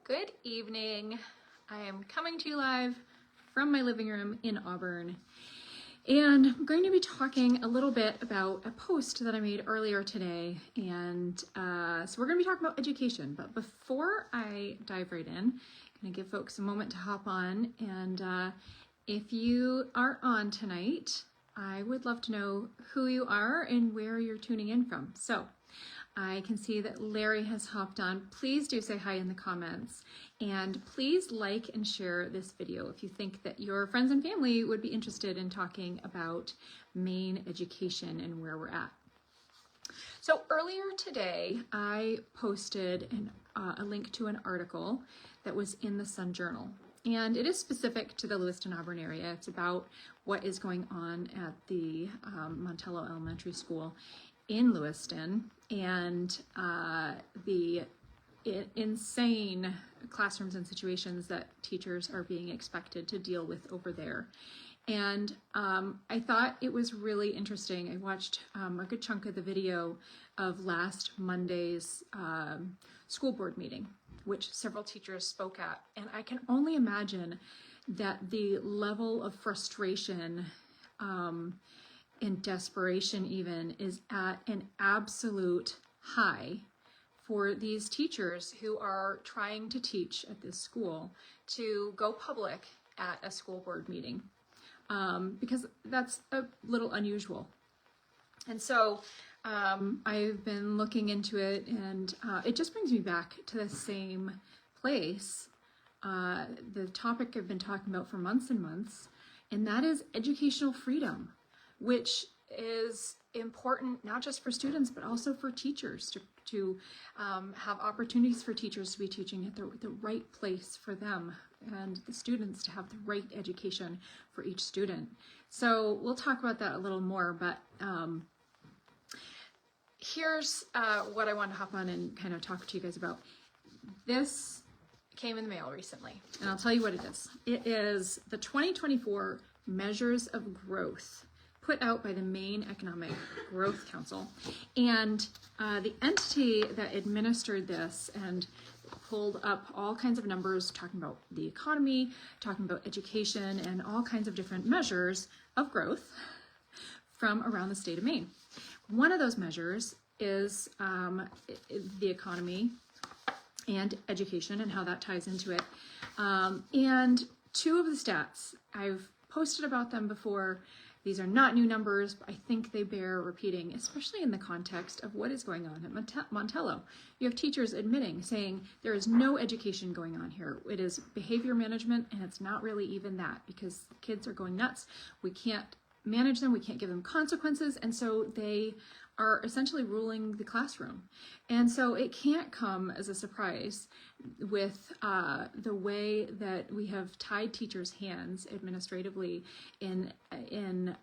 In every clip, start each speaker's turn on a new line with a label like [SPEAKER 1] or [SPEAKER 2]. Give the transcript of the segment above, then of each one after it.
[SPEAKER 1] Good evening. I am coming to you live from my living room in Auburn, and I'm going to be talking a little bit about a post that I made earlier today, and so we're going to be talking about education. But before I dive right in, I'm going to give folks a moment to hop on, and if you are on tonight, I would love to know who you are and where you're tuning in from. So I can see that Larry has hopped on. Please do say hi in the comments, and please like and share this video if you think that your friends and family would be interested in talking about Maine education and where we're at. So earlier today, I posted a link to an article that was in the Sun Journal, and it is specific to the Lewiston-Auburn area. It's about what is going on at the Montello Elementary School in Lewiston, and the insane classrooms and situations that teachers are being expected to deal with over there. And I thought it was really interesting. I watched a good chunk of the video of last Monday's school board meeting, which several teachers spoke at. And I can only imagine that the level of frustration and desperation even is at an absolute high for these teachers who are trying to teach at this school to go public at a school board meeting, because that's a little unusual. And so I've been looking into it, and it just brings me back to the same place, the topic I've been talking about for months and months, and that is educational freedom, which is important not just for students, but also for teachers to have opportunities for teachers to be teaching at the right place for them, and the students to have the right education for each student. So we'll talk about that a little more, but here's what I want to hop on and kind of talk to you guys about. This came in the mail recently, and I'll tell you what it is. It is the 2024 Measures of Growth, put out by the Maine Economic Growth Council. And the entity that administered this and pulled up all kinds of numbers talking about the economy, talking about education, and all kinds of different measures of growth from around the state of Maine. One of those measures is the economy and education and how that ties into it. And two of the stats, I've posted about them before. These are not new numbers, but I think they bear repeating, especially in the context of what is going on at Montello. You have teachers admitting, saying there is no education going on here. It is behavior management, and it's not really even that, because kids are going nuts. We can't manage them, we can't give them consequences, and so they are essentially ruling the classroom. And so it can't come as a surprise with the way that we have tied teachers' hands administratively in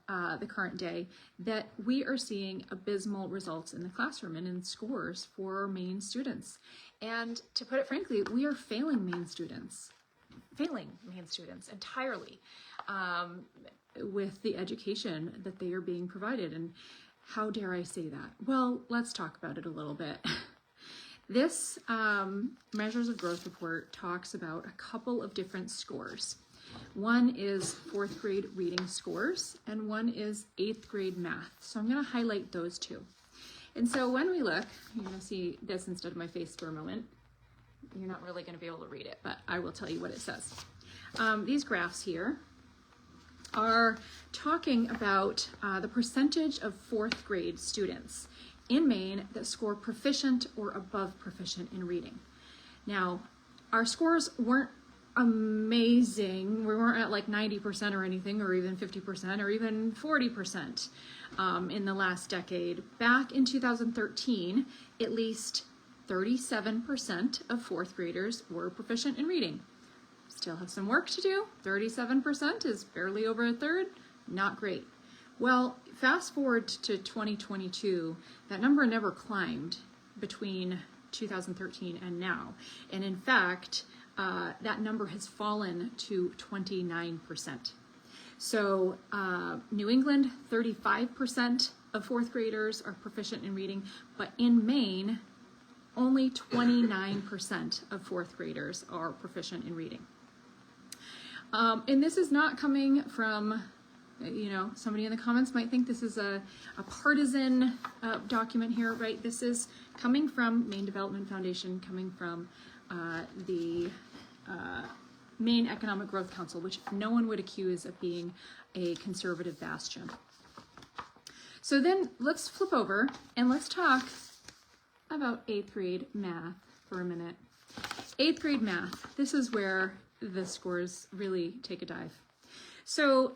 [SPEAKER 1] the current day, that we are seeing abysmal results in the classroom and in scores for Maine students. And to put it frankly, we are failing Maine students entirely with the education that they are being provided. And how dare I say that? Well, let's talk about it a little bit. This Measures of Growth report talks about a couple of different scores. One is 4th grade reading scores, and one is 8th grade math. So I'm going to highlight those two. And so when we look, you're going to see this instead of my face for a moment. You're not really going to be able to read it, but I will tell you what it says. These graphs here are talking about the percentage of 4th grade students in Maine that score proficient or above proficient in reading. Now, our scores weren't amazing. We weren't at like 90% or anything, or even 50% or even 40% in the last decade. Back in 2013, at least 37% of 4th graders were proficient in reading. Still have some work to do. 37% is barely over a third. Not great. Well, fast forward to 2022, that number never climbed between 2013 and now. And in fact, that number has fallen to 29%. So New England, 35% of 4th graders are proficient in reading, but in Maine, only 29% of fourth graders are proficient in reading. And this is not coming from, somebody in the comments might think this is a partisan document here, right? This is coming from Maine Development Foundation, coming from the Maine Economic Growth Council, which no one would accuse of being a conservative bastion. So then let's flip over and let's talk about 8th grade math for a minute. 8th grade math, this is where the scores really take a dive. So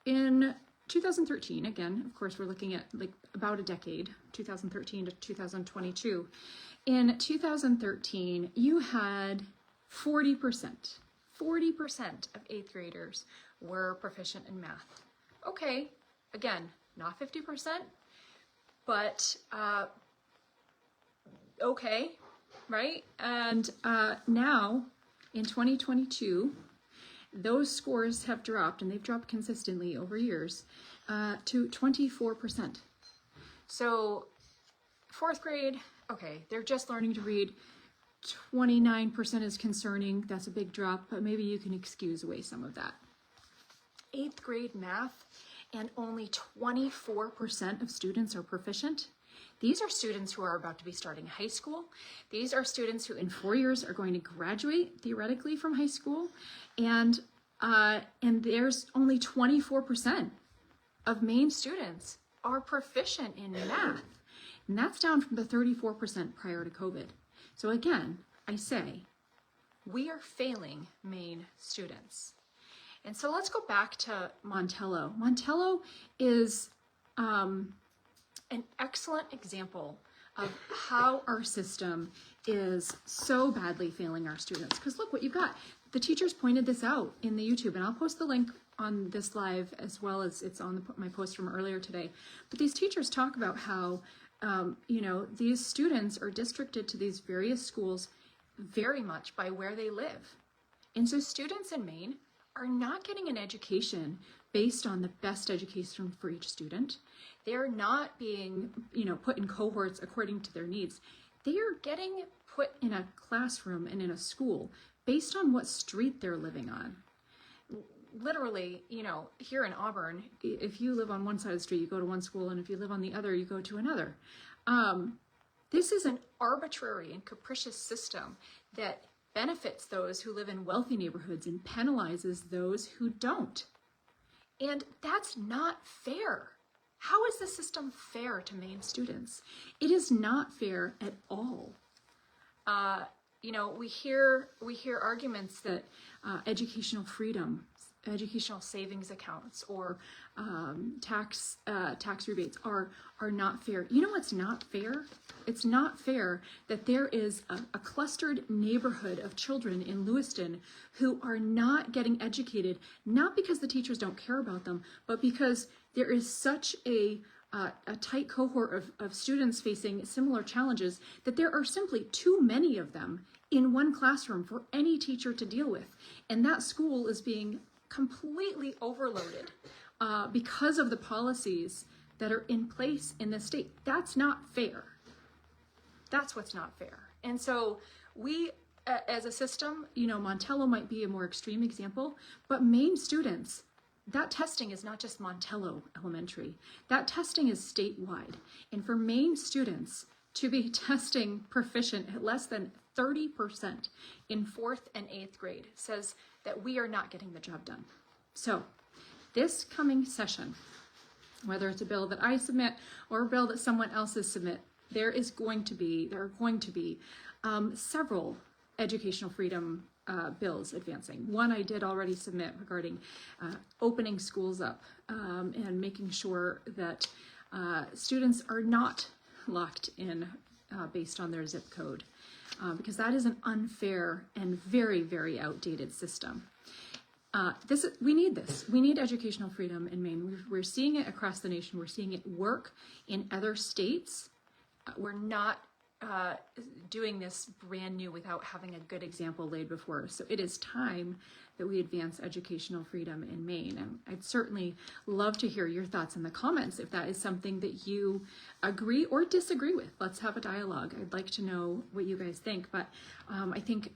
[SPEAKER 1] in 2013, again, of course, we're looking at like about a decade, 2013 to 2022. In 2013, you had 40% of 8th graders were proficient in math. Okay, again, not 50%, but okay, right? And now in 2022, those scores have dropped, and they've dropped consistently over years, to 24%. So 4th grade, okay, they're just learning to read. 29% is concerning. That's a big drop, but maybe you can excuse away some of that. 8th grade math, and only 24% of students are proficient. These are students who are about to be starting high school. These are students who in 4 years are going to graduate theoretically from high school. And there's only 24% of Maine students are proficient in math. And that's down from the 34% prior to COVID. So again, I say, we are failing Maine students. And so let's go back to Montello. Montello is an excellent example of how our system is so badly failing our students. Because look what you've got. The teachers pointed this out in the YouTube, and I'll post the link on this live as well as it's on my post from earlier today. But these teachers talk about how, these students are districted to these various schools very much by where they live. And so students in Maine are not getting an education based on the best education for each student. They're not being, put in cohorts according to their needs. They are getting put in a classroom and in a school based on what street they're living on. Literally, here in Auburn, if you live on one side of the street, you go to one school, and if you live on the other, you go to another. This is an arbitrary and capricious system that benefits those who live in wealthy neighborhoods and penalizes those who don't. And that's not fair. How is the system fair to Maine students? It is not fair at all. We hear arguments that educational freedom, educational savings accounts, or tax rebates are not fair. You know what's not fair? It's not fair that there is a clustered neighborhood of children in Lewiston who are not getting educated, not because the teachers don't care about them, but because there is such a tight cohort of students facing similar challenges that there are simply too many of them in one classroom for any teacher to deal with. And that school is being completely overloaded because of the policies that are in place in the state. That's not fair. That's what's not fair. And so we, as a system, Montello might be a more extreme example, but Maine students, that testing is not just Montello Elementary. That testing is statewide. And for Maine students to be testing proficient at less than 30% in 4th and 8th grade says that we are not getting the job done. So this coming session, whether it's a bill that I submit or a bill that someone else's submit, there are going to be several educational freedom bills advancing. One I did already submit regarding opening schools up and making sure that students are not locked in based on their zip code, because that is an unfair and very, very outdated system. We need this. We need educational freedom in Maine. We're seeing it across the nation. We're seeing it work in other states. We're not doing this brand new without having a good example laid before us. So it is time that we advance educational freedom in Maine. And I'd certainly love to hear your thoughts in the comments if that is something that you agree or disagree with. Let's have a dialogue. I'd like to know what you guys think. But I think,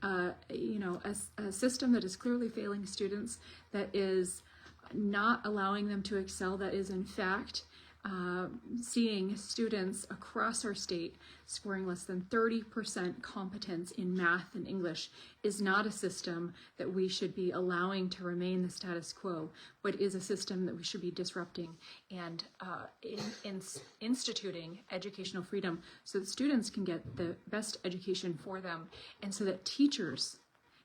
[SPEAKER 1] you know, a system that is clearly failing students, that is not allowing them to excel, that is in fact seeing students across our state scoring less than 30% competence in math and English, is not a system that we should be allowing to remain the status quo, but is a system that we should be disrupting and instituting educational freedom so that students can get the best education for them, and so that teachers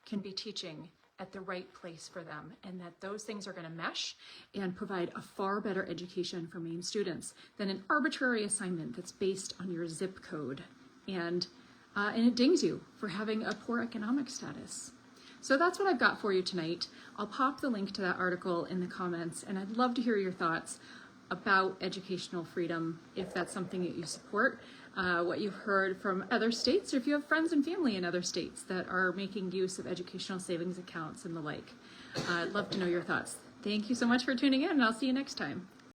[SPEAKER 1] can be teaching at the right place for them, and that those things are going to mesh and provide a far better education for Maine students than an arbitrary assignment that's based on your zip code and it dings you for having a poor economic status. So that's what I've got for you tonight. I'll pop the link to that article in the comments, and I'd love to hear your thoughts about educational freedom, if that's something that you support, what you've heard from other states, or if you have friends and family in other states that are making use of educational savings accounts and the like. I'd love to know your thoughts. Thank you so much for tuning in, and I'll see you next time.